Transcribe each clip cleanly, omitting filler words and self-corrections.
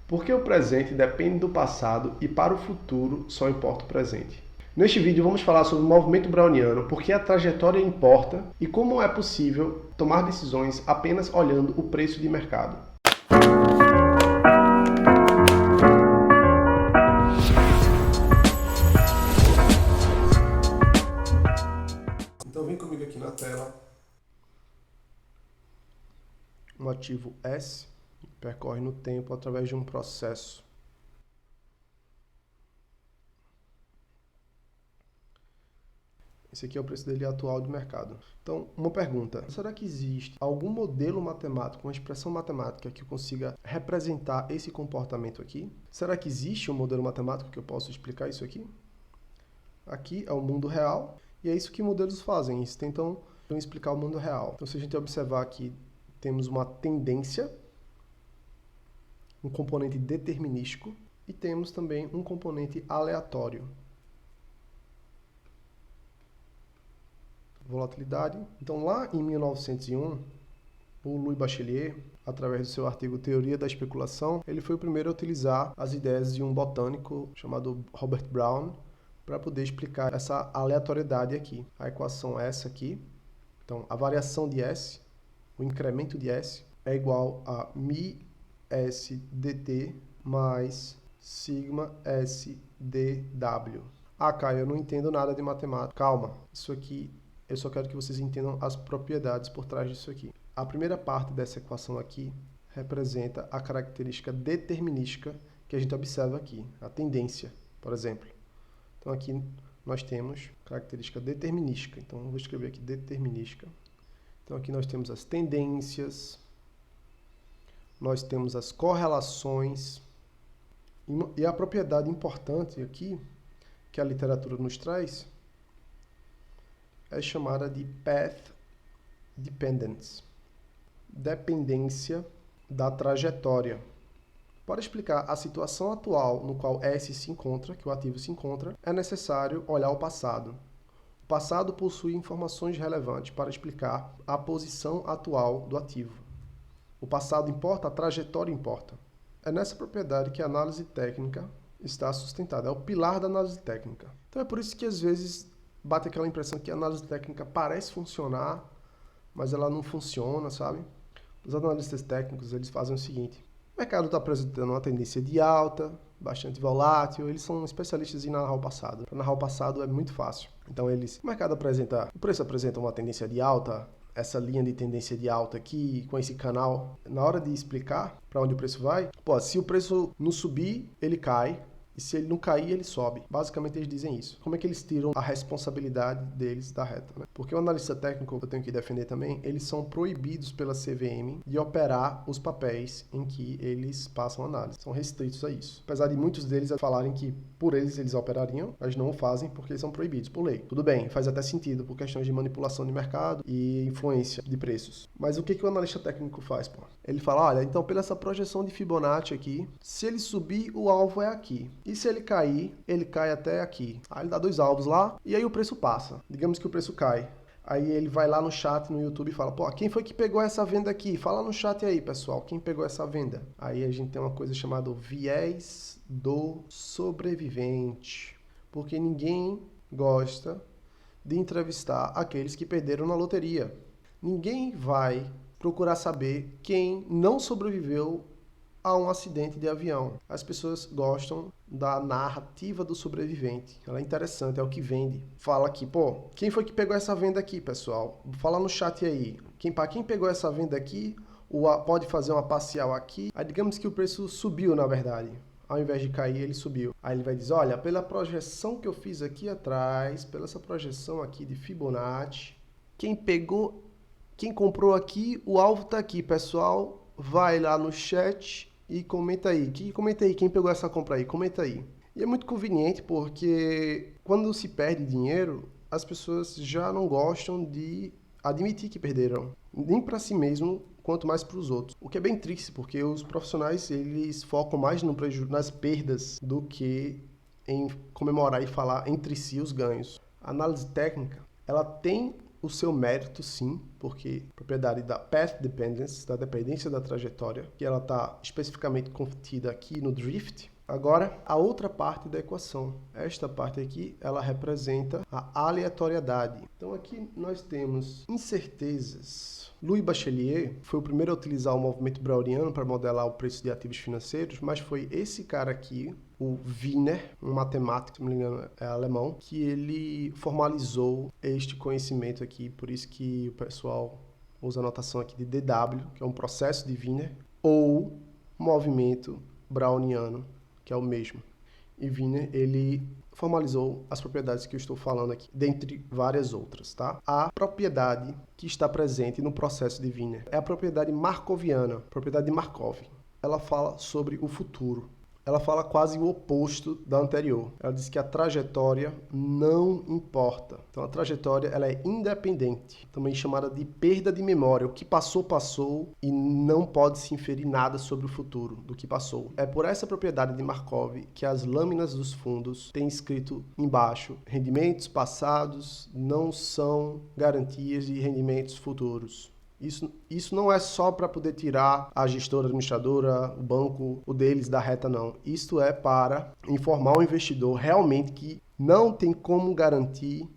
Porque o presente depende do passado e para o futuro só importa o presente. Neste vídeo vamos falar sobre o movimento browniano, por que a trajetória importa e como é possível tomar decisões apenas olhando o preço de mercado. Então vem comigo aqui na tela. Um ativo S percorre no tempo através de um processo. Esse aqui é o preço dele atual de mercado. Então, uma pergunta. Será que existe algum modelo matemático, uma expressão matemática que consiga representar esse comportamento aqui? Será que existe um modelo matemático que eu possa explicar isso aqui? Aqui é o mundo real e é isso que modelos fazem. Eles tentam explicar o mundo real. Então, se a gente observar aqui, temos uma tendência, um componente determinístico e temos também um componente aleatório. Volatilidade. Então, lá em 1901, o Louis Bachelier, através do seu artigo Teoria da Especulação, ele foi o primeiro a utilizar as ideias de um botânico chamado Robert Brown para poder explicar essa aleatoriedade aqui. A equação é essa aqui. Então, a variação de S, o incremento de S, é igual a μ S dt mais sigma S dw. Ah, Caio, eu não entendo nada de matemática. Calma, isso aqui eu só quero que vocês entendam as propriedades por trás disso aqui. A primeira parte dessa equação aqui representa a característica determinística que a gente observa aqui, a tendência, por exemplo. Então aqui nós temos característica determinística. Então eu vou escrever aqui determinística. Então aqui nós temos as tendências, nós temos as correlações e a propriedade importante aqui que a literatura nos traz é chamada de path dependence, dependência da trajetória. Para explicar a situação atual no qual S se encontra, que o ativo se encontra, é necessário olhar o passado. O passado possui informações relevantes para explicar a posição atual do ativo. O passado importa, a trajetória importa. É nessa propriedade que a análise técnica está sustentada, é o pilar da análise técnica. Então é por isso que às vezes bate aquela impressão que a análise técnica parece funcionar, mas ela não funciona, sabe? Os analistas técnicos, eles fazem o seguinte: o mercado está apresentando uma tendência de alta, bastante volátil, eles são especialistas em narrar o passado. Para narrar o passado é muito fácil. Então o preço apresenta uma tendência de alta, essa linha de tendência de alta aqui, com esse canal, na hora de explicar para onde o preço vai, se o preço não subir, ele cai. E se ele não cair, ele sobe. Basicamente, eles dizem isso. Como é que eles tiram a responsabilidade deles da reta, né? Porque o analista técnico, eu tenho que defender também, eles são proibidos pela CVM de operar os papéis em que eles passam análise. São restritos a isso. Apesar de muitos deles falarem que por eles operariam, mas não o fazem porque eles são proibidos por lei. Tudo bem, faz até sentido por questões de manipulação de mercado e influência de preços. Mas o que o analista técnico faz, pô? Ele fala, olha, então pela essa projeção de Fibonacci aqui, se ele subir, o alvo é aqui. E se ele cair, ele cai até aqui. Aí ele dá dois alvos lá e aí o preço passa. Digamos que o preço cai. Aí ele vai lá no chat no YouTube e fala, quem foi que pegou essa venda aqui? Fala no chat aí, pessoal, quem pegou essa venda? Aí a gente tem uma coisa chamada viés do sobrevivente. Porque ninguém gosta de entrevistar aqueles que perderam na loteria. Ninguém vai procurar saber quem não sobreviveu a um acidente de avião. As pessoas gostam da narrativa do sobrevivente. Ela é interessante, é o que vende. Fala aqui, quem foi que pegou essa venda aqui, pessoal? Fala no chat aí. Para quem pegou essa venda aqui, pode fazer uma parcial aqui. Aí digamos que o preço subiu, na verdade. Ao invés de cair, ele subiu. Aí ele vai dizer, olha, pela projeção que eu fiz aqui atrás, pela essa projeção aqui de Fibonacci, quem comprou aqui, o alvo está aqui, pessoal. Vai lá no chat e comenta aí. Quem pegou essa compra aí? Comenta aí. E é muito conveniente porque quando se perde dinheiro, as pessoas já não gostam de admitir que perderam. Nem para si mesmo, quanto mais para os outros. O que é bem triste, porque os profissionais eles focam mais no prejuízo, nas perdas do que em comemorar e falar entre si os ganhos. A análise técnica, ela tem o seu mérito, sim, porque a propriedade da Path Dependence, da dependência da trajetória, que ela está especificamente contida aqui no drift. Agora, a outra parte da equação. Esta parte aqui, ela representa a aleatoriedade. Então, aqui nós temos incertezas. Louis Bachelier foi o primeiro a utilizar o movimento browniano para modelar o preço de ativos financeiros, mas foi esse cara aqui, o Wiener, um matemático, se não me engano é alemão, que ele formalizou este conhecimento aqui, por isso que o pessoal usa a notação aqui de DW, que é um processo de Wiener, ou movimento browniano, que é o mesmo. E Wiener, ele formalizou as propriedades que eu estou falando aqui, dentre várias outras, tá? A propriedade que está presente no processo de Wiener é a propriedade markoviana, propriedade de Markov. Ela fala sobre o futuro. Ela fala quase o oposto da anterior. Ela diz que a trajetória não importa. Então, a trajetória ela é independente, também chamada de perda de memória. O que passou, passou e não pode se inferir nada sobre o futuro do que passou. É por essa propriedade de Markov que as lâminas dos fundos têm escrito embaixo: rendimentos passados não são garantias de rendimentos futuros. Isso não é só para poder tirar a gestora, a administradora, o banco, o deles da reta, não. Isso é para informar o investidor realmente que não tem como garantir,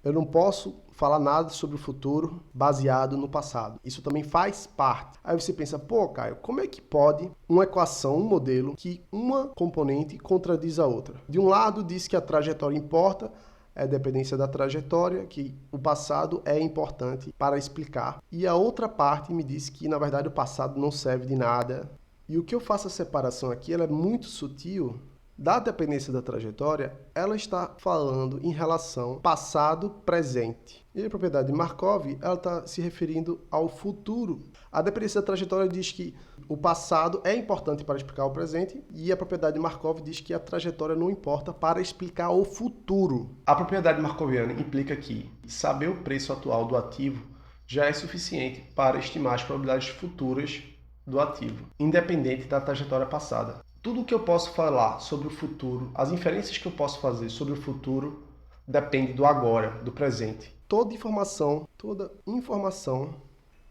eu não posso falar nada sobre o futuro baseado no passado. Isso também faz parte. Aí você pensa, pô, Caio, como é que pode uma equação, um modelo, que uma componente contradiz a outra? De um lado diz que a trajetória importa, é a dependência da trajetória, que o passado é importante para explicar. E a outra parte me diz que, na verdade, o passado não serve de nada. E o que eu faço a separação aqui, ela é muito sutil. Da dependência da trajetória, ela está falando em relação passado-presente. E a propriedade de Markov, ela está se referindo ao futuro. A dependência da trajetória diz que o passado é importante para explicar o presente e a propriedade de Markov diz que a trajetória não importa para explicar o futuro. A propriedade markoviana implica que saber o preço atual do ativo já é suficiente para estimar as probabilidades futuras do ativo, independente da trajetória passada. Tudo o que eu posso falar sobre o futuro, as inferências que eu posso fazer sobre o futuro, depende do agora, do presente. Toda informação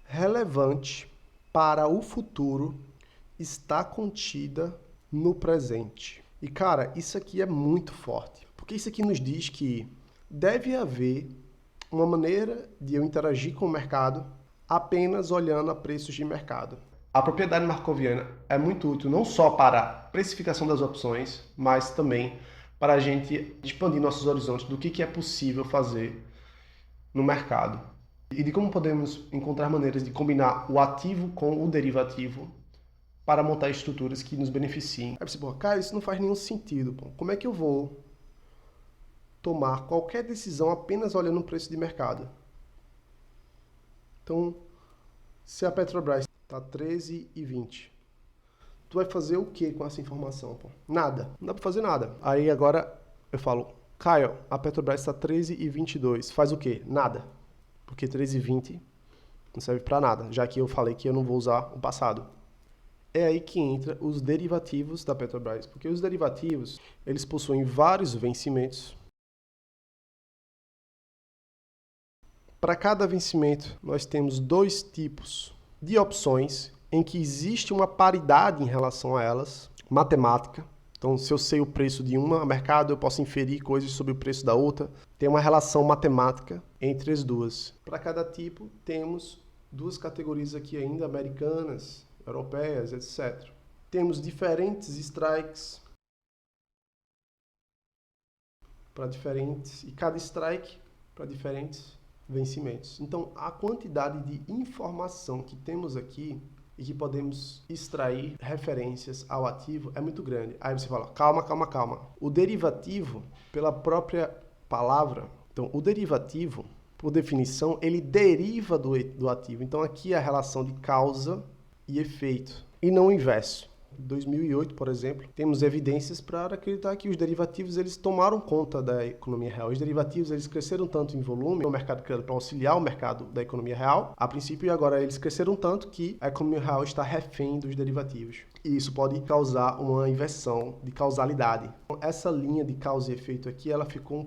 relevante para o futuro está contida no presente. E, cara, isso aqui é muito forte, porque isso aqui nos diz que deve haver uma maneira de eu interagir com o mercado apenas olhando a preços de mercado. A propriedade markoviana é muito útil não só para a precificação das opções, mas também para a gente expandir nossos horizontes do que é possível fazer no mercado e de como podemos encontrar maneiras de combinar o ativo com o derivativo para montar estruturas que nos beneficiem. Aí você fala, cara, isso não faz nenhum sentido. Pô. Como é que eu vou tomar qualquer decisão apenas olhando o preço de mercado? Então, se a Petrobras está 13,20, tu vai fazer o que com essa informação? Pô? Nada. Não dá para fazer nada. Aí agora eu falo, Caio, a Petrobras está 13,22. Faz o quê? Nada. Porque 13,20 não serve para nada, já que eu falei que eu não vou usar o passado. É aí que entra os derivativos da Petrobras, porque os derivativos, eles possuem vários vencimentos. Para cada vencimento, nós temos dois tipos de opções em que existe uma paridade em relação a elas, matemática. Então, se eu sei o preço de uma mercado, eu posso inferir coisas sobre o preço da outra. Tem uma relação matemática entre as duas. Para cada tipo, temos duas categorias aqui ainda, americanas, europeias, etc. Temos diferentes strikes para diferentes, e cada strike para diferentes vencimentos. Então, a quantidade de informação que temos aqui e que podemos extrair referências ao ativo é muito grande. Aí você fala, calma. O derivativo, pela própria palavra, então o derivativo, por definição, ele deriva do ativo. Então aqui é a relação de causa e efeito, e não o inverso. Em 2008, por exemplo, temos evidências para acreditar que os derivativos eles tomaram conta da economia real. Os derivativos eles cresceram tanto em volume, o mercado criado para auxiliar o mercado da economia real, a princípio, e agora eles cresceram tanto que a economia real está refém dos derivativos. E isso pode causar uma inversão de causalidade. Essa linha de causa e efeito aqui, ela ficou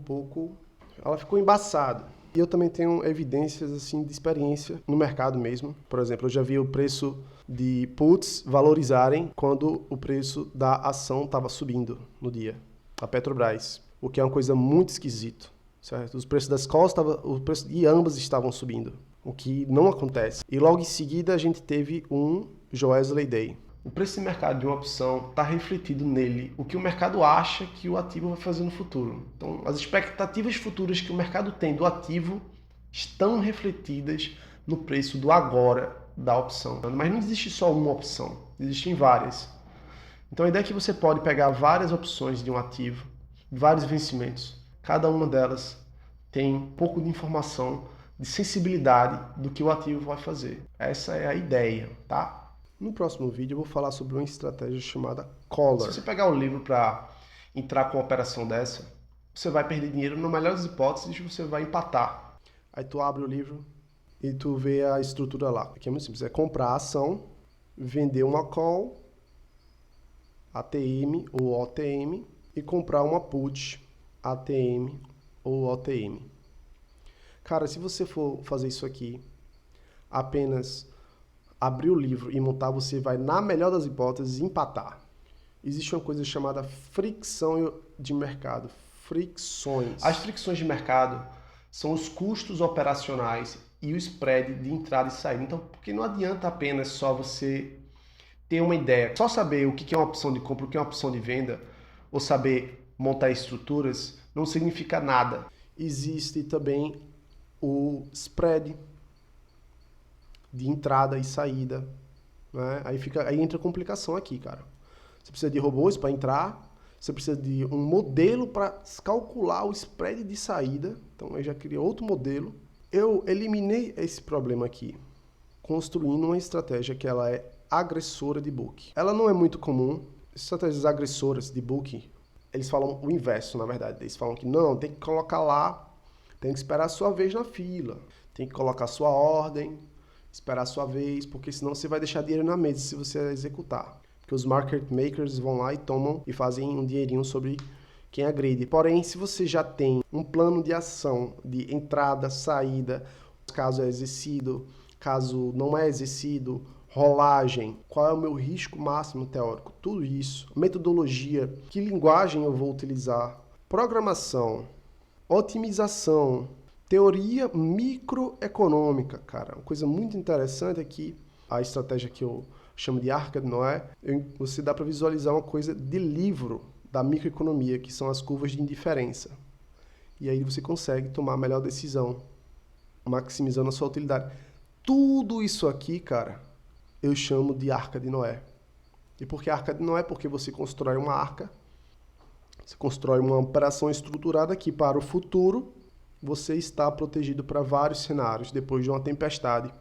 embaçada. E eu também tenho evidências assim de experiência no mercado mesmo. Por exemplo, eu já vi o preço de puts valorizarem quando o preço da ação estava subindo no dia, a Petrobras, o que é uma coisa muito esquisita, certo? Os preços das calls, o preço de ambas estavam subindo, o que não acontece. E logo em seguida a gente teve um Joesley Day. O preço de mercado de uma opção está refletido nele, o que o mercado acha que o ativo vai fazer no futuro. Então, as expectativas futuras que o mercado tem do ativo estão refletidas no preço do agora da opção. Mas não existe só uma opção, existem várias. Então, a ideia é que você pode pegar várias opções de um ativo, vários vencimentos. Cada uma delas tem um pouco de informação, de sensibilidade do que o ativo vai fazer. Essa é a ideia, tá? No próximo vídeo eu vou falar sobre uma estratégia chamada Collar. Se você pegar o livro para entrar com uma operação dessa, você vai perder dinheiro, na melhor das hipóteses, você vai empatar. Aí tu abre o livro e tu vê a estrutura lá. Aqui é muito simples, é comprar a ação, vender uma call, ATM ou OTM, e comprar uma put, ATM ou OTM. Cara, se você for fazer isso aqui, apenas abrir o livro e montar, você vai, na melhor das hipóteses, empatar. Existe uma coisa chamada fricção de mercado. Fricções. As fricções de mercado são os custos operacionais e o spread de entrada e saída. Então, porque não adianta apenas só você ter uma ideia, só saber o que é uma opção de compra, o que é uma opção de venda, ou saber montar estruturas, não significa nada. Existe também o spread de entrada e saída, né? Aí entra complicação aqui, cara. Você precisa de robôs para entrar, você precisa de um modelo para calcular o spread de saída. Então, eu já criei outro modelo. Eu eliminei esse problema aqui, construindo uma estratégia que ela é agressora de book. Ela não é muito comum. Estratégias agressoras de book, eles falam o inverso, na verdade. Eles falam que não, tem que colocar lá, tem que esperar a sua vez na fila, tem que colocar a sua ordem, esperar a sua vez, porque senão você vai deixar dinheiro na mesa se você executar. Porque os market makers vão lá e tomam e fazem um dinheirinho sobre quem agride. Porém, se você já tem um plano de ação de entrada, saída, caso é exercido, caso não é exercido, rolagem, qual é o meu risco máximo teórico, tudo isso, metodologia, que linguagem eu vou utilizar, programação, otimização, teoria microeconômica, cara. Uma coisa muito interessante é que a estratégia que eu chamo de Arca de Noé, você dá para visualizar uma coisa de livro da microeconomia, que são as curvas de indiferença. E aí você consegue tomar a melhor decisão, maximizando a sua utilidade. Tudo isso aqui, cara, eu chamo de Arca de Noé. E por que Arca de Noé? Porque você constrói uma arca, você constrói uma operação estruturada que para o futuro você está protegido para vários cenários depois de uma tempestade.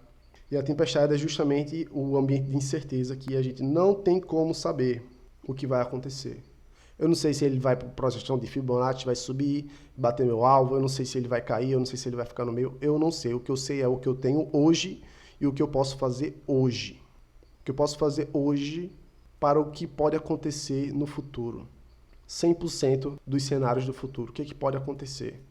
E a tempestade é justamente o ambiente de incerteza que a gente não tem como saber o que vai acontecer. Eu não sei se ele vai para projeção de Fibonacci, vai subir, bater meu alvo, eu não sei se ele vai cair, eu não sei se ele vai ficar no meio, eu não sei. O que eu sei é o que eu tenho hoje e o que eu posso fazer hoje. O que eu posso fazer hoje para o que pode acontecer no futuro. 100% dos cenários do futuro. O que pode acontecer?